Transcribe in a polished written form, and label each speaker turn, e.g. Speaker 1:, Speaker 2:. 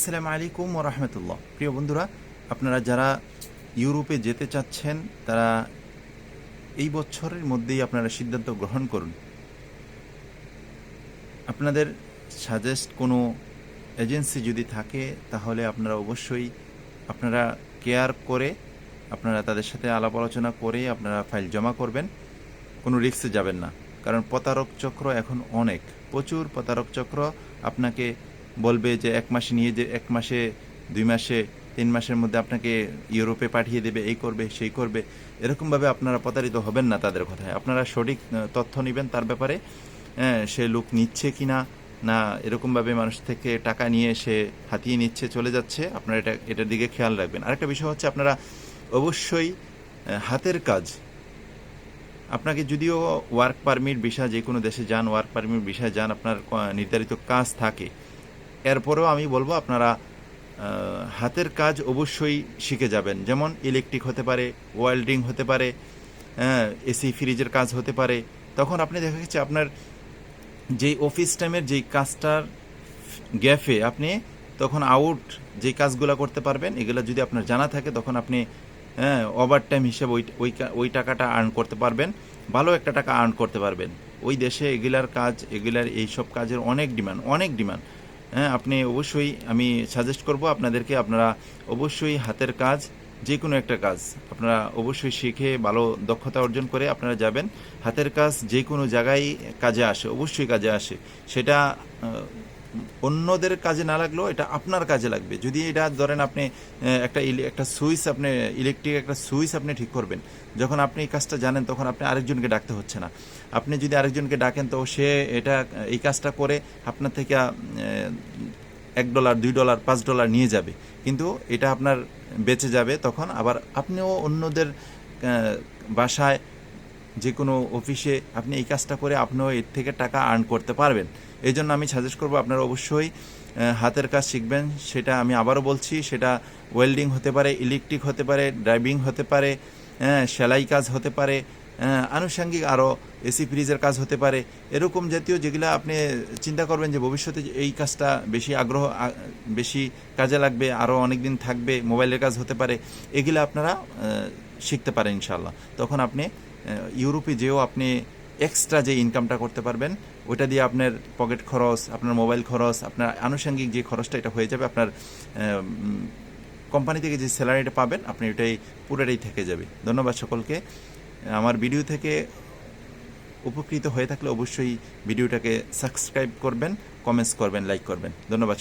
Speaker 1: আসসালামু আলাইকুম ওয়া রাহমাতুল্লাহ। প্রিয় বন্ধুরা, আপনারা যারা ইউরোপে যেতে চাচ্ছেন তারা এই বছরের মধ্যেই আপনারা সিদ্ধান্ত গ্রহণ করুন। আপনাদের সাজেস্ট কোনো এজেন্সি যদি থাকে তাহলে আপনারা অবশ্যই আপনারা কেয়ার করে আপনারা তাদের সাথে আলাপ আলোচনা করে আপনারা ফাইল জমা করবেন। কোনো রিস্কে যাবেন না, কারণ প্রতারক চক্র এখন অনেক, প্রচুর প্রতারক চক্র আপনাকে বলবে যে 1 মাসে নিয়ে, যে 1 মাসে 2 মাসে 3 মাসের মধ্যে আপনাকে ইউরোপে পাঠিয়ে দেবে, এই করবে সেই করবে। এরকমভাবে আপনারা প্রতারিত হবেন না তাদের কথায়। আপনারা সঠিক তথ্য নেবেন তার ব্যাপারে, সে লোক নিচ্ছে কি না, না এরকমভাবে মানুষ থেকে টাকা নিয়ে সে হাতিয়ে নিচ্ছে চলে যাচ্ছে, আপনারা এটার দিকে খেয়াল রাখবেন। আরেকটা বিষয় হচ্ছে আপনারা অবশ্যই হাতের কাজ, আপনাকে যদিও ওয়ার্ক পারমিট ভিসা, যে কোনো দেশে যান ওয়ার্ক পারমিট ভিসায় যান, আপনার নির্ধারিত কাজ থাকে, এরপরেও আমি বলবো আপনারা হাতের কাজ অবশ্যই শিখে যাবেন। যেমন ইলেকট্রিক হতে পারে, ওয়েল্ডিং হতে পারে, এসি ফ্রিজের কাজ হতে পারে। তখন আপনি দেখা গেছে আপনার যেই অফিস টাইমের যেই কাজটার গ্যাপে আপনি তখন আউট যে কাজগুলো করতে পারবেন, এগুলো যদি আপনার জানা থাকে তখন আপনি ওভার টাইম হিসেবে ওই টাকাটা আর্ন করতে পারবেন, ভালো একটা টাকা আর্ন করতে পারবেন। ওই দেশে এগুলার কাজ, এগুলার এইসব কাজের অনেক ডিমান্ড। আপনি অবশ্যই, আমি সাজেস্ট করব আপনাদেরকে, আপনারা অবশ্যই হাতের কাজ, যে কোনো একটা কাজ আপনারা অবশ্যই শিখে ভালো দক্ষতা অর্জন করে আপনারা যাবেন। হাতের কাজ যে কোনো জায়গায় কাজে আসে, অবশ্যই কাজে আসে। সেটা অন্যদের কাজে না লাগলেও এটা আপনার কাজে লাগবে। যদি এটা ধরেন আপনি একটা সুইচ, আপনি ইলেকট্রিক একটা সুইচ আপনি ঠিক করবেন, যখন আপনি এই কাজটা জানেন তখন আপনি আরেকজনকে ডাকতে হচ্ছে না। আপনি যদি আরেকজনকে ডাকেন তো সে এই কাজটা করে আপনার থেকে $1, $2, $5 নিয়ে যাবে, কিন্তু এটা আপনার বেঁচে যাবে। তখন আবার আপনিও অন্যদের বাসায়, যে কোনো অফিসে আপনি এই কাজটা করে আপনিও এর থেকে টাকা আর্ন করতে পারবেন। এই জন্য আমি সাজেস্ট করবো আপনারা অবশ্যই হাতের কাজ শিখবেন। সেটা আমি আবারও বলছি, সেটা ওয়েল্ডিং হতে পারে, ইলেকট্রিক হতে পারে, ড্রাইভিং হতে পারে, সেলাই কাজ হতে পারে, আনুষঙ্গিক আরও এসি ফ্রিজের কাজ হতে পারে। এরকম জাতীয় যেগুলো আপনি চিন্তা করবেন যে ভবিষ্যতে এই কাজটা বেশি কাজে লাগবে, আরও অনেক দিন থাকবে, মোবাইলের কাজ হতে পারে, এগুলো আপনারা শিখতে পারেন ইনশাল্লাহ। তখন আপনি ইউরোপে যেও আপনি এক্সট্রা যে ইনকামটা করতে পারবেন, ওইটা দিয়ে আপনার পকেট খরচ, আপনার মোবাইল খরচ, আপনার আনুষঙ্গিক যে খরচটা, এটা হয়ে যাবে। আপনার কোম্পানি থেকে যে স্যালারিটা পাবেন আপনি এটাই পুরোটাই থেকে যাবে। ধন্যবাদ সকলকে। আমার ভিডিও থেকে উপকৃত হয়ে থাকলে অবশ্যই ভিডিওটাকে সাবস্ক্রাইব করবেন, কমেন্টস করবেন, লাইক করবেন। ধন্যবাদ।